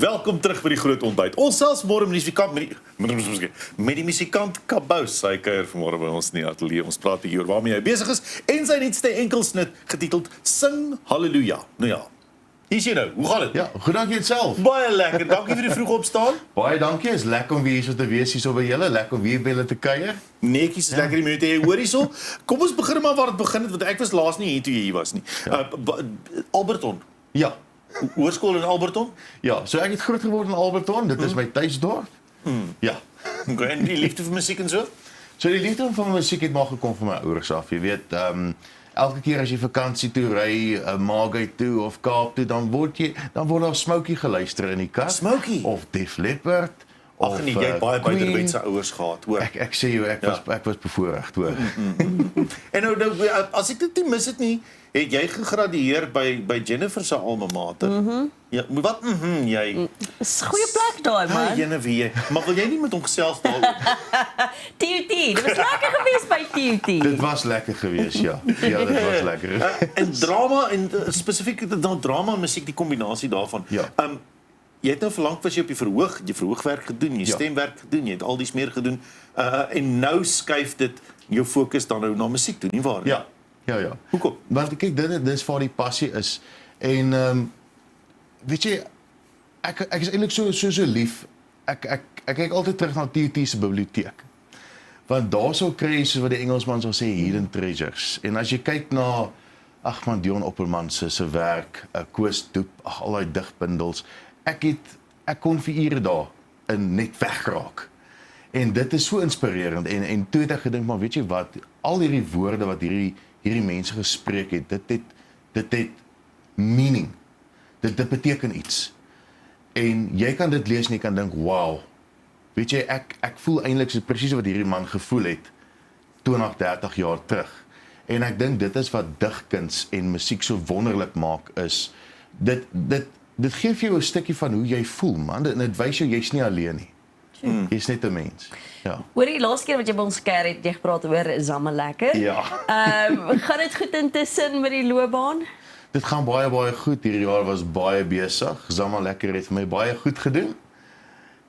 Welkom terug by die groot ontbyt. Ons selfs môre met die musikant Kabous, sy kuier vanmôre by ons in die ateljee. Ons praat hier oor waarmee hy besig is en sy nuutste enkelsnit getiteld Sing Halleluja. Nou ja, hier is jy nou. Hoe gaan dit? Ja, goed dankie jouself. Baie lekker. Dankie vir die vroeg opstaan. Baie dankie. Is lekker om weer hier so te wees hier so by julle. Lekker om weer by julle te kuier. Netjies, is lekker die minute jy hoor hierso. Kom ons begin maar waar dit begin het, want ek was laas nie hier toe jy hier was nie. Alberton. Ja. Hoërskool in Alberton? Ja, so ek het groot geword in Alberton. Dit is my tuisdorp. Ja. Okay, en die liefde vir musiek en so? So die liefde vir musiek het maar gekom van my ouers af. Jy weet, elke keer as jy vakansie toe ry, Maagheid toe of Kaap toe, dan word daar Smokey geluister in die kar. Smokey? Of Def Leppard. Ag nee, jy het baie buiterwetse ouers gehad, hoor. Ek sê jou, ek was bevoorreg, hoor. En nou, as ek dit nie mis het nie, het jy gegradueer by Jennifer se alma mater. Ja, wat jy? Dis 'n goeie plek daai, man. Jennifer, maar wil jy nie met hom gesels daaroor? TUT, dit was lekker geweest by TUT. Dit was lekker geweest, ja. Ja, dit was lekker. En drama en spesifiek drama en musiek, die kombinasie daarvan. Ja. Jy het nou verlang was jy op die verhoogwerk gedoen, jy stemwerk gedoen, jy het al dies meer gedoen. En nou skuif dit jou fokus dan nou na musiek toe, nie waar nie? Ja. Ja. Hoekom? Want kyk, dit is waar die passie is. En weet jy, ek is eintlik so lief. Ek kyk altyd terug na TUT se biblioteek. Want daar sou kry jy soos wat die Engelsman sal sê hidden treasures. En as jy kyk na Dion Opperman se werk, Koos Doep, al daai digbundels, ek kon vir ure daar in net wegraak. En dit is so inspirerend en toe het ek gedink, maar weet jy wat, al hierdie woorde wat hierdie mense gespreek het, dit het meaning. Dit beteken iets. En jy kan dit lees en jy kan dink, wow. Weet jy, ek voel eintlik so presies wat hierdie man gevoel het 20, 30 jaar terug. En ek dink dit is wat digkuns en musiek so wonderlik maak is dit gee vir jou 'n stukkie van hoe jy voel, man. Dit wys jou jy's nie alleen nie. Jy's net 'n mens. Ja. Hoor die laaste keer wat jy by ons kuier het, jy gepraat oor Zama lekker. Ja. Gaan dit goed intussen met die loopbaan? Dit gaan baie goed. Hierdie jaar was baie besig. Zama lekker het vir my baie goed gedoen.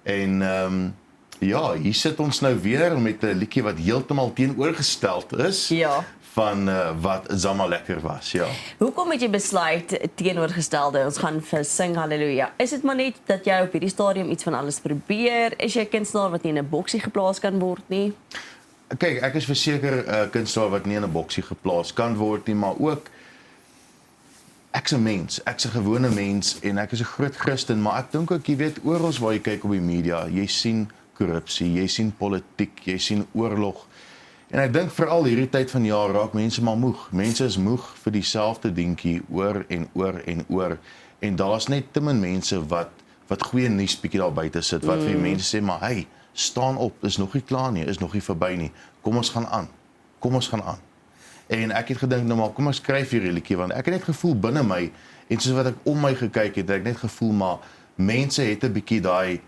En ja, hier sit ons nou weer met 'n liedjie wat heeltemal teenoorgesteld is. Ja. Van wat Zama lekker was, ja. Hoekom het jy besluit teenoorgestelde, ons gaan vir Sing Halleluja? Is dit maar net dat jy op hierdie stadium iets van alles probeer? Is jy 'n kunstenaar wat nie in 'n boksie geplaas kan word nie? Kyk, ek is verseker 'n kunstenaar wat nie in 'n boksie geplaas kan word nie, maar ook ek's 'n mens, ek's 'n gewone mens en ek is 'n groot Christen, maar ek dink ook, jy weet, oral waar jy kyk op die media, jy sien korrupsie, jy sien politiek, jy sien oorlog. En ek dink veral hierdie tyd van jaar raak mense maar moeg. Mense is moeg vir dieselfde dingetjie oor en oor. En daar's net te min mense wat goeie nuus bietjie daar buite sit, wat vir mense sê, maar hey, staan op, is nog nie klaar nie, is nog nie verby nie. Kom ons gaan aan. En ek het gedink, nou maar, kom ek skryf hierdie liedjie, want ek het net gevoel binne my, en soos wat ek om my gekyk het, ek net gevoel, maar mense het 'n bietjie daai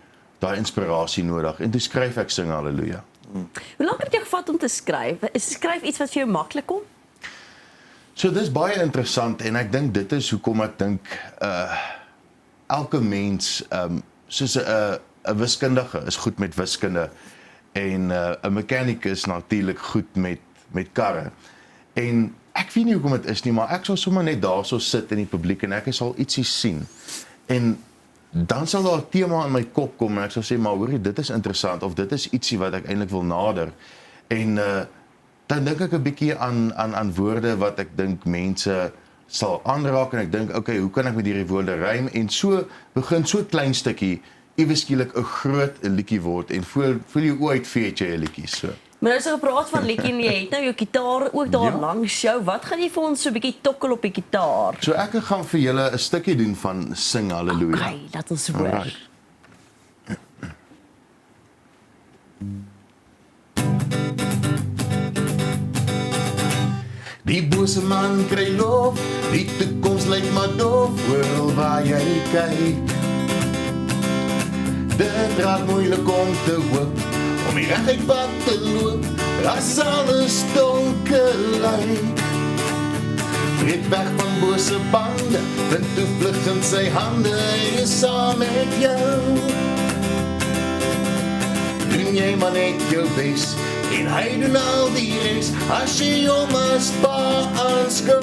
inspirasie nodig. En toe skryf ek Sing Halleluja. Hoe lank het jy gevat om te skryf? Is skryf iets wat vir jou maklik kom? So dis baie interessant en ek dink dit is hoekom ek dink elke mens soos 'n wiskundige is goed met wiskunde en 'n mechanic is natuurlik goed met karre. En ek weet nie hoekom dit is nie, maar ek sal sommer net daarso sit in die publiek en ek sal ietsie sien. En dan sal daar 'n tema in my kop kom en ek sal sê, maar hoorie, dit is interessant of dit is ietsie wat ek eintlik wil nader. En dan dink ek 'n bietjie aan woorde wat ek dink mense sal aanraak en ek dink, okay, hoe kan ek met hierdie woorde rym? En so begin so 'n klein stukkie iewes skielik 'n groot liedjie word en voel jy ooit weet jy 'n liedjie so. Maar nou so gepraat van liedjie en jy het nou jou gitaar ook daar langs jou. Wat gaan jy vir ons so 'n bietjie tokkel op die gitaar? So ek gaan vir julle 'n stukkie doen van Sing Halleluja. Okay, laat ons hoor. Alright. Die bose man kry lof, die toekoms lyk maar doof, oral waar jy kyk. Dit raak moeilik om te hoop, om die reguit pad te loop, as alles donker lyk. breek weg van bose bande, vind toevlug in sy hande, hy is saam met jou. Doen jy maar net jou bes, en hy doen al die res, as jy hom as pa aanskou.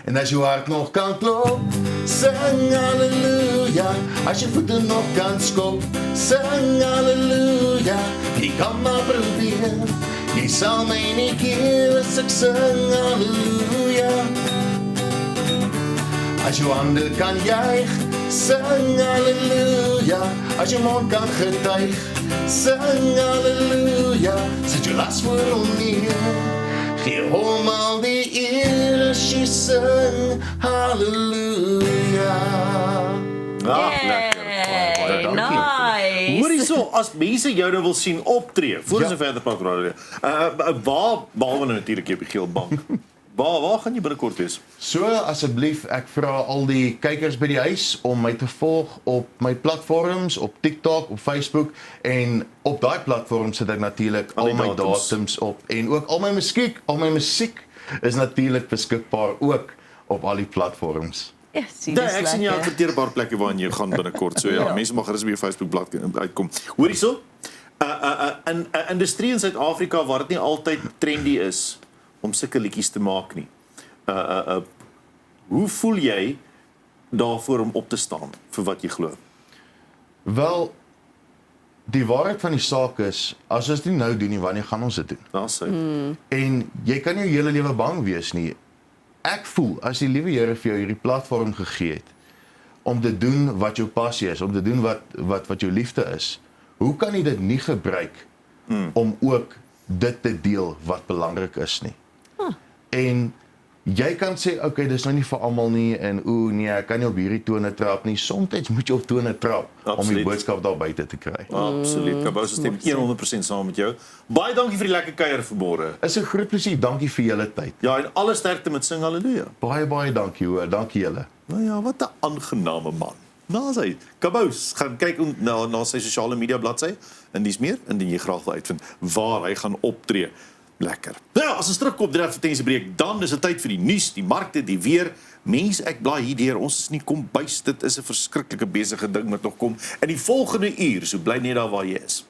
En as jou hart nog kan klop, sing halleluja. As jou voete nog kan skop, sing halleluja. Jy kan maar probeer, jy sal my nie keer as ek sing halleluja. As jou hande kan juig, sing halleluja. As jou mond kan getuig, sing halleluja. Sit jou las voor hom neer, gee hom al die eer as jy sing halleluja. Yay, nice. Hoor hierso, as mense jou nou wil sien optree, voor ons verder praat oor waar, behalwe nou natuurlik jy op die geel bank, waar gaan jy binnekort wees? So asseblief, ek vra al die kykers by die huis om my te volg op my platforms, op TikTok, op Facebook, en op daai platforms sit ek natuurlik al my datums op, en ook al my musiek is natuurlik beskikbaar ook op al die platforms. Ja, sien, Nee, dis ek sien jy lekker. adverteerbare plekke waarin jy gaan binnekort. So ja, mense mag gerus by jou Facebook bladsy uitkom. Hoor hierso, 'n industrie in Suid-Afrika waar dit nie altyd trendy is om sulke liedjies te maak nie. Hoe voel jy daarvoor om op te staan vir wat jy glo? Wel, die waarheid van die saak is, as ons dit nie nou doen nie, wanneer gaan ons dit doen? Daar's hy. En jy kan nie jou hele lewe bang wees nie. Ek voel, as die liewe Here vir jou hierdie platform gegee het, om te doen wat jou passie is, om te doen wat jou liefde is, hoe kan jy dit nie gebruik om ook dit te deel wat belangrik is nie? En jy kan sê, okay, dis nou nie vir almal nie, en nee, ek kan nie op hierdie tone trap nie. Soms moet jy op tone trap, om die Absoluut. boodskap daar buite te kry. Absoluut. Kabous stem 100% saam met jou. Baie dankie vir die lekker kuier vanmôre. Is 'n groot plesier, dankie vir julle tyd. Ja, en alle sterkte met sing haleluja. Baie dankie hoor, dankie julle. Nou ja, wat 'n aangename man. Daar's hy. Kabous, gaan kyk na sy sosiale media bladsy en dis meer indien jy graag wil uitvind waar hy gaan optree. Lekker. Nou ja, as ons terugkom deur advertensiebreek, dan is dit tyd vir die nuus, die markte, die weer. Mense, ek blaai hier deur. Ons is nie kombuis. Dit is 'n verskriklike besige ding wat nog kom in die volgende uur. So bly net daar waar jy is.